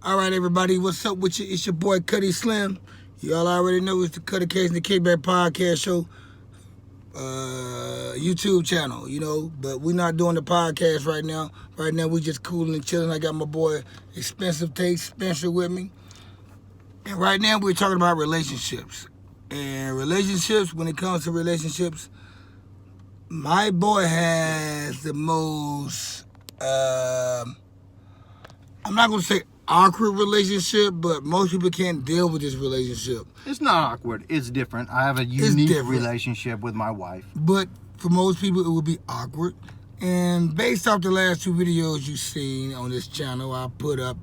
All right, everybody, what's up with you? It's your boy Cuddy Slim. Y'all already know it's the Cuddy Case and the K-Back Podcast Show YouTube channel, but we're not doing the podcast right now. Right now, we just cooling and chilling. I got my boy Expensive Taste Spencer with me. And right now, we're talking about relationships. And relationships, when it comes to relationships, my boy has the most, I'm not going to say awkward relationship, but most people can't deal with this relationship. It's not awkward. It's different. I have a unique relationship with my wife. But for most people, it would be awkward. And based off the last two videos you've seen on this channel, I put up,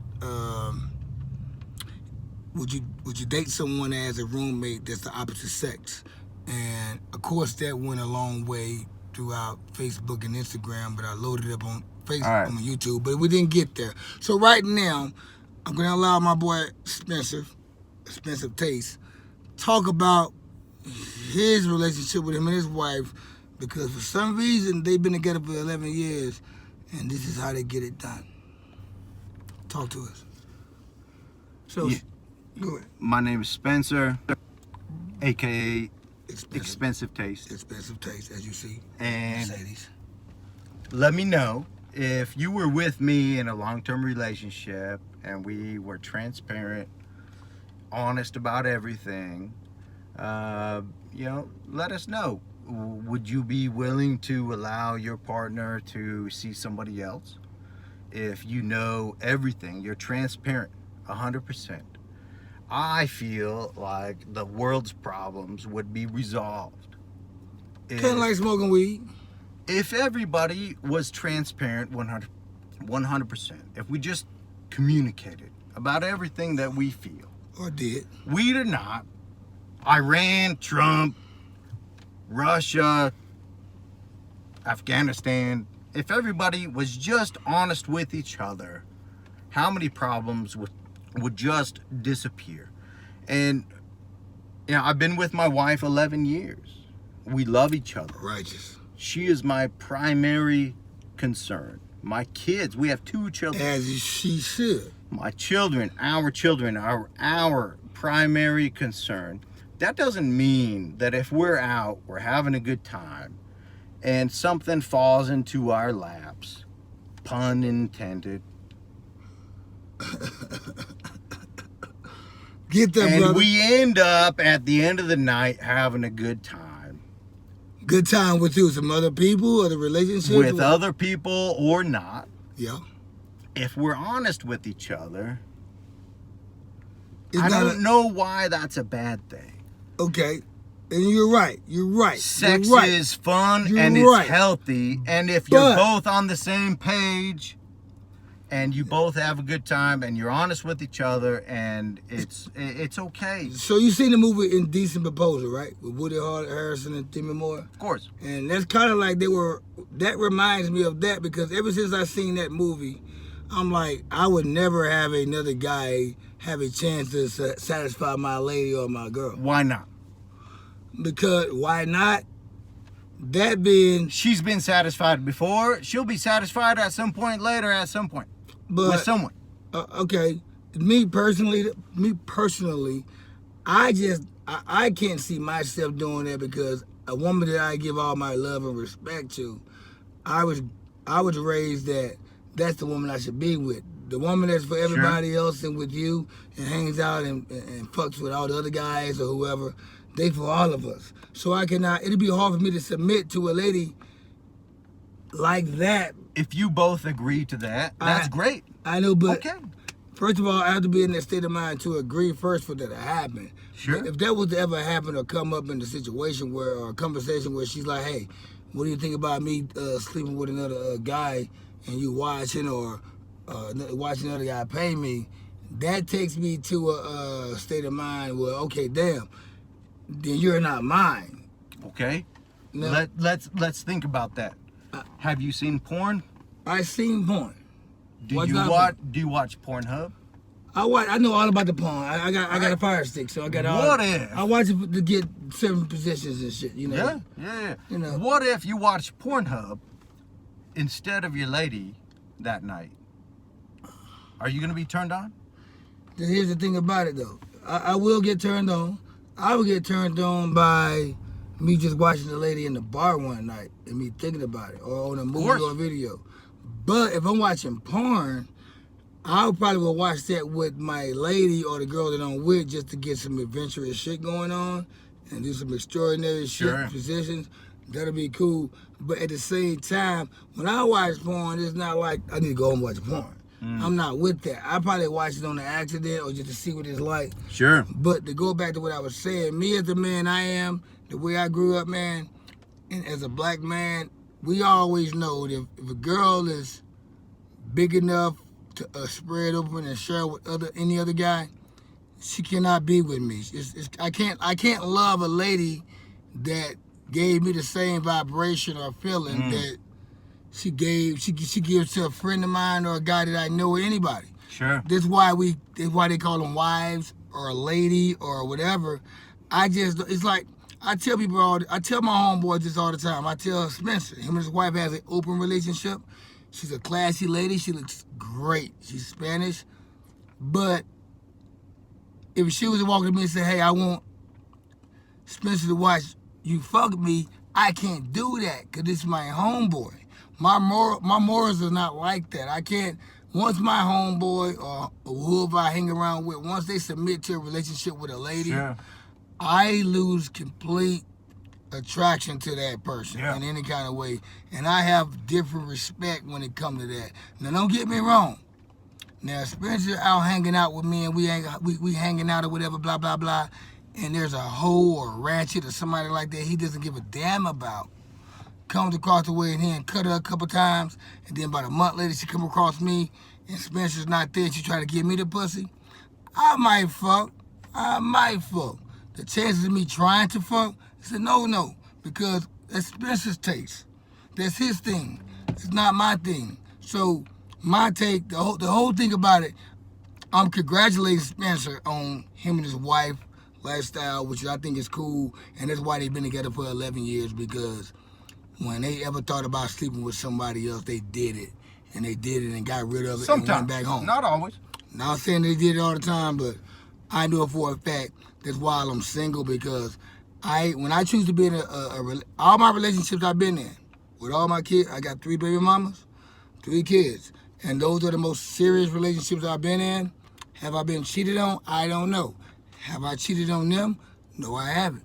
would you date someone as a roommate that's the opposite sex? And of course, that went a long way throughout Facebook and Instagram, but I loaded it up on Facebook, on YouTube, but we didn't get there. So right now, I'm going to allow my boy Expensive Taste, talk about his relationship with him and his wife, because for some reason, they've been together for 11 years, and this is how they get it done. Talk to us. So, go ahead. My name is Spencer, a.k.a. Expensive Taste. Expensive Taste, as you see. And Mercedes. Let me know if you were with me in a long-term relationship and we were transparent, honest about everything. Let us know. Would you be willing to allow your partner to see somebody else? If you know everything, you're transparent, 100%. I feel like the world's problems would be resolved. Kind of like smoking weed. If everybody was transparent 100%, if we just communicated about everything that we feel. Or did. We did not. Iran, Trump, Russia, Afghanistan. If everybody was just honest with each other, how many problems would just disappear? And I've been with my wife 11 years. We love each other. Righteous. She is my primary concern. My kids, we have 2 children. As she should. My children, our primary concern. That doesn't mean that if we're out, we're having a good time, and something falls into our laps, pun intended. Get that, and brother. We end up at the end of the night having a good time. Good time with you, some other people, or the relationship? With other people or not. Yeah. If we're honest with each other, I don't know why that's a bad thing. Okay. And you're right. You're right. Sex you're right. is fun you're and right. It's healthy. And if you're both on the same page and you both have a good time and you're honest with each other, and it's okay. So you seen the movie Indecent Proposal, right? With Woody Harrelson and Demi Moore? Of course. And that's kind of like that reminds me of that, because ever since I seen that movie, I'm like, I would never have another guy have a chance to satisfy my lady or my girl. Why not? Because why not? That being... She's been satisfied before. She'll be satisfied at some point later, at some point. With someone. Okay. Me personally, I can't see myself doing that, because a woman that I give all my love and respect to, I was raised that that's the woman I should be with. The woman that's for everybody else and with you and hangs out and fucks with all the other guys or whoever, they for all of us. So I cannot, it'd be hard for me to submit to a lady like that. If you both agree to that, that's great. I know, but okay. First of all, I have to be in that state of mind to agree first for that to happen. Sure. If that was to ever happen or come up in the situation or a conversation where she's like, hey, what do you think about me sleeping with another guy and you watching, or watching another guy pay me, that takes me to a state of mind where, okay, damn, then you're not mine. Okay. Now, Let's think about that. Have you seen porn? I seen porn. Do you watch Pornhub? I know all about the porn. I got a Fire Stick, so I got all. What if? I watch it to get certain positions and shit. Yeah. What if you watch Pornhub instead of your lady that night? Are you gonna be turned on? here's the thing about it though. I will get turned on. I will get turned on by me just watching the lady in the bar one night and me thinking about it, or on a movie or a video. But if I'm watching porn, I probably will watch that with my lady or the girl that I'm with just to get some adventurous shit going on and do some extraordinary shit positions. That'll be cool. But at the same time, when I watch porn, it's not like I need to go home and watch porn. I'm not with that. I probably watch it on an accident or just to see what it's like. Sure. But to go back to what I was saying, me as the man I am, the way I grew up, man, and as a black man, we always know that if a girl is big enough to spread open and share with any other guy, she cannot be with me. I can't love a lady that gave me the same vibration or feeling that she gives to a friend of mine or a guy that I know or anybody. Sure. That's why they call them wives or a lady or whatever. It's like I tell people I tell my homeboys this all the time. I tell Spencer, him and his wife has an open relationship. She's a classy lady. She looks great. She's Spanish. But if she was to walk to me and say, hey, I want Spencer to watch you fuck me, I can't do that because this is my homeboy. My morals are not like that. I can't, once my homeboy or whoever I hang around with, once they submit to a relationship with a lady, I lose complete attraction to that person in any kind of way. And I have different respect when it comes to that. Now, don't get me wrong. Now, Spencer out hanging out with me and we hanging out or whatever, blah, blah, blah, and there's a hoe or a ratchet or somebody like that he doesn't give a damn about, comes across the way and he cut her a couple times, and then about a month later she come across me and Spencer's not there, she try to give me the pussy, I might fuck. The chances of me trying to fuck, I said no, because that's Spencer's taste. That's his thing. It's not my thing. So my take, the whole thing about it, I'm congratulating Spencer on him and his wife lifestyle, which I think is cool, and that's why they've been together for 11 years, because when they ever thought about sleeping with somebody else, they did it. And they did it and got rid of it and went back home. Not always. Not saying they did it all the time, but I know for a fact that's why I'm single, because when I choose to be in all my relationships I've been in, with all my kids, I got 3 baby mamas, 3 kids. And those are the most serious relationships I've been in. Have I been cheated on? I don't know. Have I cheated on them? No, I haven't.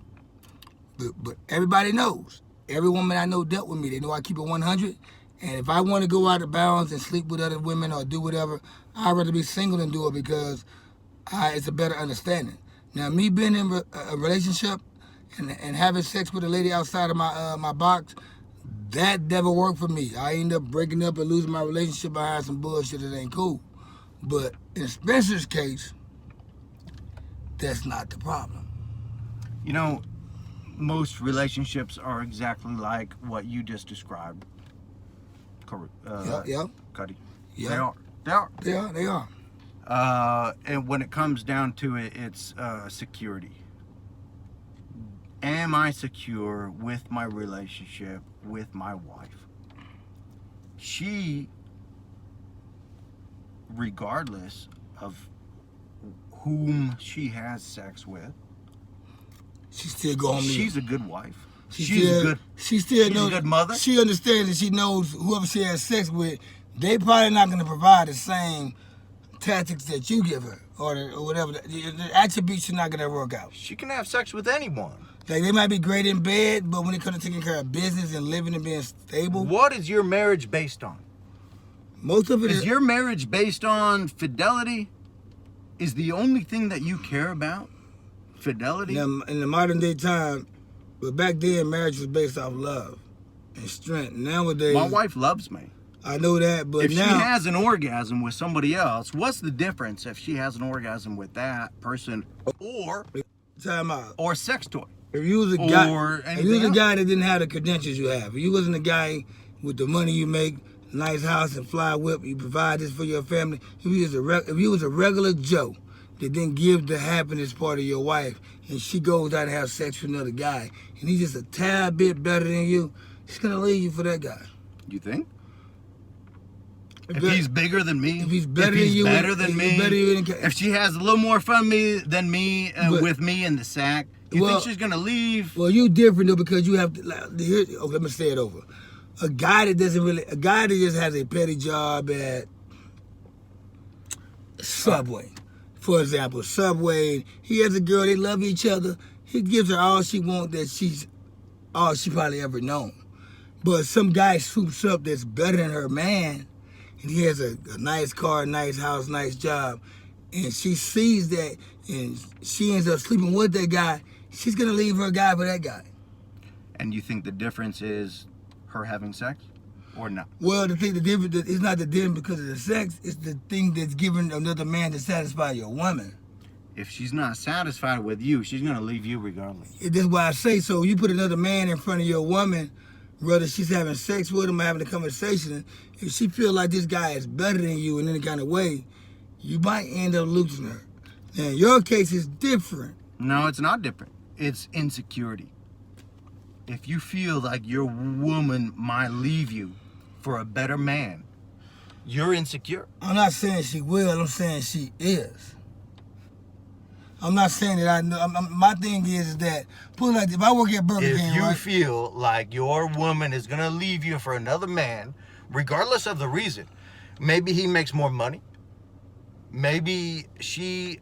But everybody knows. Every woman I know dealt with me. They know I keep it 100. And if I want to go out of bounds and sleep with other women or do whatever, I'd rather be single than do it, because it's a better understanding. Now, me being in a relationship and having sex with a lady outside of my box, that never worked for me. I end up breaking up and losing my relationship behind some bullshit that ain't cool. But in Spencer's case, that's not the problem. You know, most relationships are exactly like what you just described. Yeah. Cuddy. Yeah. They are. And when it comes down to it, it's security. Am I secure with my relationship with my wife? She, regardless of whom she has sex with, she still go home. She's a good wife. She's a good mother. She understands that she knows whoever she has sex with, they probably not going to provide the same tactics that you give her or whatever. The attributes are not going to work out. She can have sex with anyone. Like, they might be great in bed, but when it comes to taking care of business and living and being stable. What is your marriage based on? Most of it is your marriage based on fidelity? Is the only thing that you care about fidelity? Now, in the modern day time, but back then, marriage was based off love and strength. Nowadays, my wife loves me. I know that, but if now, she has an orgasm with somebody else, what's the difference if she has an orgasm with that person or sex toy? If you was a guy that didn't have the credentials you have, if you wasn't a guy with the money you make, nice house and fly whip, you provide this for your family. If you was a regular Joe that didn't give the happiness part of your wife, and she goes out and have sex with another guy, and he's just a tad bit better than you, she's gonna leave you for that guy. You think? If he's bigger than me, if he's better than you, if she has a little more fun than me with me in the sack, you think she's gonna leave? Well, you different though because you have to. Let me say it over. A guy that just has a petty job at Subway, for example, Subway. He has a girl. They love each other. He gives her all she wants. That she's all she probably ever known. But some guy swoops up that's better than her man. And he has a nice car, nice house, nice job. And she sees that and she ends up sleeping with that guy. She's going to leave her guy for that guy. And you think the difference is her having sex or not? Well, the difference is not the difference because of the sex. It's the thing that's giving another man to satisfy your woman. If she's not satisfied with you, she's going to leave you regardless. That's why I say so. You put another man in front of your woman, whether she's having sex with him or having a conversation, if she feel like this guy is better than you in any kind of way, you might end up losing her. Now, in your case, it's different. No, it's not different. It's insecurity. If you feel like your woman might leave you for a better man, you're insecure. I'm not saying she will. I'm saying she is. I'm not saying that I know. My thing is that, put it like this, if I work at Burger King, if you feel like your woman is going to leave you for another man, regardless of the reason, maybe he makes more money. Maybe she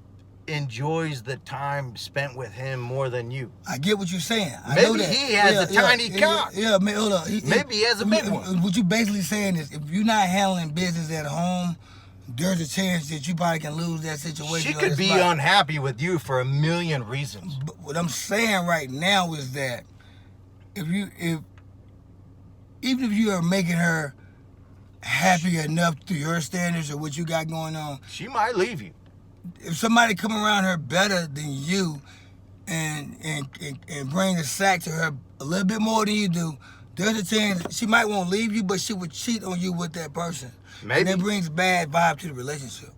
enjoys the time spent with him more than you. I get what you're saying. I maybe know that. He has a tiny cock. Yeah, hold on. Maybe he has a big one. What you basically saying is, if you're not handling business at home, there's a chance that you probably can lose that situation. She could be unhappy with you for a million reasons. But what I'm saying right now is that even if you are making her happy enough to your standards or what you got going on, she might leave you. If somebody come around her better than you and bring the sack to her a little bit more than you do, there's a chance she might won't leave you, but she would cheat on you with that person. Maybe. And that brings bad vibe to the relationship.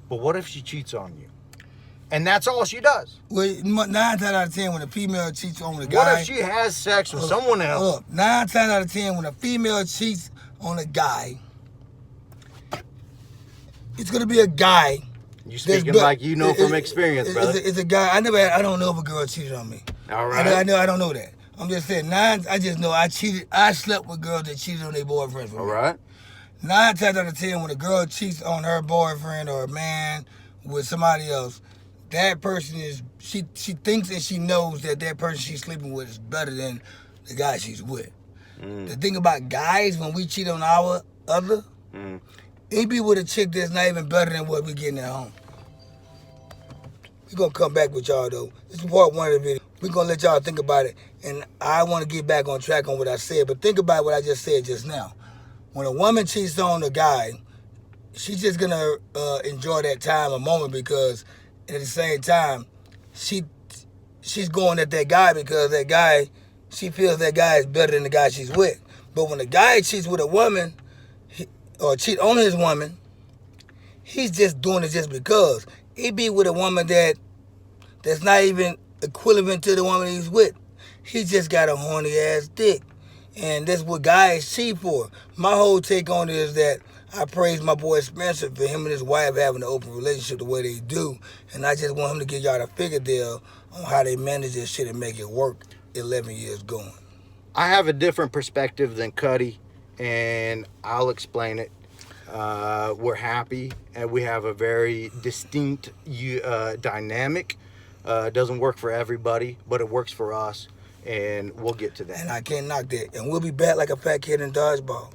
But what if she cheats on you? And that's all she does. Well, 9 times out of 10, when a female cheats on a guy... What if she has sex with someone else? 9 times out of 10, when a female cheats on a guy, it's going to be a guy... You speaking like you know from experience, brother. It's a guy. I don't know if a girl cheated on me. All right. I don't know that. I'm just saying, I just know I slept with girls that cheated on their boyfriends with me. All right. 9 times out of 10, when a girl cheats on her boyfriend or a man with somebody else, that person she thinks and she knows that person she's sleeping with is better than the guy she's with. The thing about guys, when we cheat on our other, it be with a chick that's not even better than what we getting at home. We're going to come back with y'all, though. This is part 1 of the video. We're going to let y'all think about it. And I want to get back on track on what I said. But think about what I just said just now. When a woman cheats on a guy, she's just going to enjoy that time, a moment, because at the same time, she's going at that guy because that guy, she feels that guy is better than the guy she's with. But when a guy cheats with a woman, or cheat on his woman, he's just doing it just because. He be with a woman that's not even equivalent to the woman he's with. He just got a horny ass dick. And that's what guys cheat for. My whole take on it is that I praise my boy Spencer for him and his wife having an open relationship the way they do. And I just want him to give y'all the figure deal on how they manage this shit and make it work 11 years going. I have a different perspective than Cuddy, and I'll explain it. We're happy, and we have a very distinct dynamic. It doesn't work for everybody, but it works for us, and we'll get to that. And I can't knock that. And we'll be back like a fat kid in dodgeball.